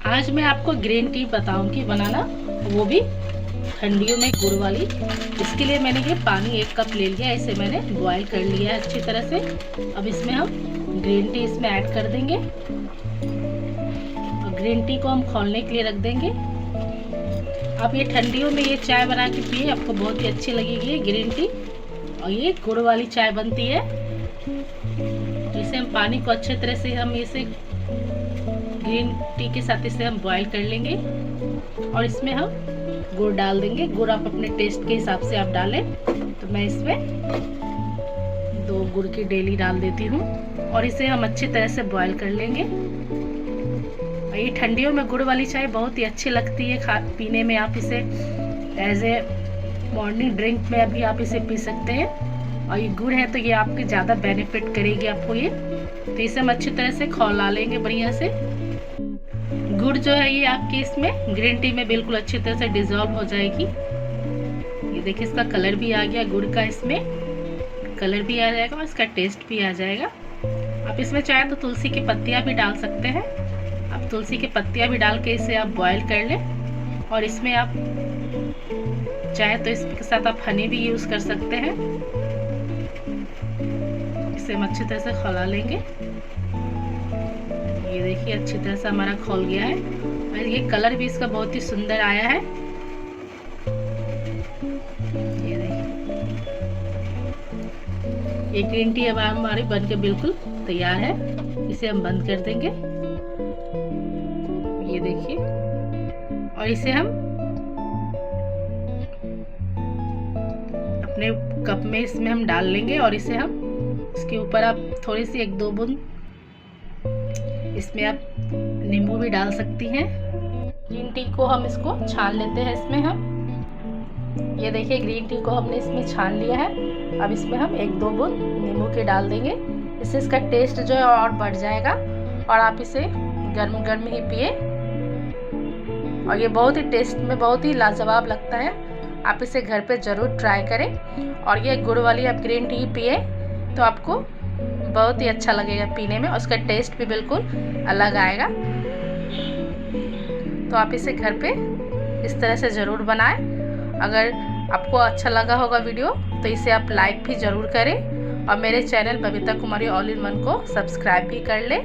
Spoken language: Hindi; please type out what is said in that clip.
आज मैं आपको ग्रीन टी बताऊंगी बनाना, वो भी ठंडियों में गुड़ वाली। इसके लिए मैंने ये पानी 1 कप ले लिया, इसे मैंने बॉईल कर लिया है अच्छी तरह से। अब इसमें हम ग्रीन टी इसमें ऐड कर देंगे और ग्रीन टी को हम खौलने के लिए रख देंगे। आप ये ठंडियों में ये चाय बना के पिए, आपको बहुत ही अच्छी लगेगी ग्रीन टी। और ये गुड़ वाली चाय बनती है। तो इसे हम पानी को अच्छे तरह से हम इसे ग्रीन टी के साथ इसे हम बॉईल कर लेंगे और इसमें हम गुड़ डाल देंगे। गुड़ आप अपने टेस्ट के हिसाब से आप डालें। तो मैं इसमें 2 गुड़ की डेली डाल देती हूँ और इसे हम अच्छी तरह से बॉईल कर लेंगे। और ये ठंडियों में गुड़ वाली चाय बहुत ही अच्छी लगती है पीने में। आप इसे एज ए मॉर्निंग ड्रिंक में अभी आप इसे पी सकते हैं। और ये गुड़ है तो ये आपके ज़्यादा बेनिफिट करेगी आपको ये। तो इसे हम अच्छी तरह से खौला लेंगे बढ़िया से। गुड़ जो है ये आपकी इसमें ग्रीन टी में बिल्कुल अच्छी तरह से डिज़ोल्व हो जाएगी। ये देखिए इसका कलर भी आ गया, गुड़ का इसमें कलर भी आ जाएगा और इसका टेस्ट भी आ जाएगा। आप इसमें चाहे तो तुलसी की पत्तियाँ भी डाल सकते हैं। आप तुलसी की पत्तियाँ भी डाल के इसे आप बॉईल कर लें। और इसमें आप चाहे तो इसके साथ आप हनी भी यूज़ कर सकते हैं। इसे हम अच्छी तरह से खौला लेंगे। ये देखिए अच्छी तरह से हमारा खौल गया है और ये कलर भी इसका बहुत ही सुंदर आया है। ये देखिए ये ग्रीन टी अब हमारी बनके बिल्कुल तैयार है। इसे हम बंद कर देंगे। ये देखिए और इसे हम अपने कप में इसमें हम डाल लेंगे और इसे हम इसके ऊपर आप थोड़ी सी 1-2 बूंद इसमें आप नींबू भी डाल सकती हैं। ग्रीन टी को हम इसको छान लेते हैं। इसमें हम ये देखिए ग्रीन टी को हमने इसमें छान लिया है। अब इसमें हम 1-2 बूंद नींबू के डाल देंगे। इससे इसका टेस्ट जो है और बढ़ जाएगा और आप इसे गर्म गर्म ही पिए। और ये बहुत ही टेस्ट में बहुत ही लाजवाब लगता है। आप इसे घर पे ज़रूर ट्राई करें। और ये गुड़ वाली आप ग्रीन टी पिए तो आपको बहुत ही अच्छा लगेगा पीने में और उसका टेस्ट भी बिल्कुल अलग आएगा। तो आप इसे घर पे इस तरह से ज़रूर बनाएं। अगर आपको अच्छा लगा होगा वीडियो तो इसे आप लाइक भी ज़रूर करें और मेरे channel Babita Kumari all in one को सब्सक्राइब भी कर लें।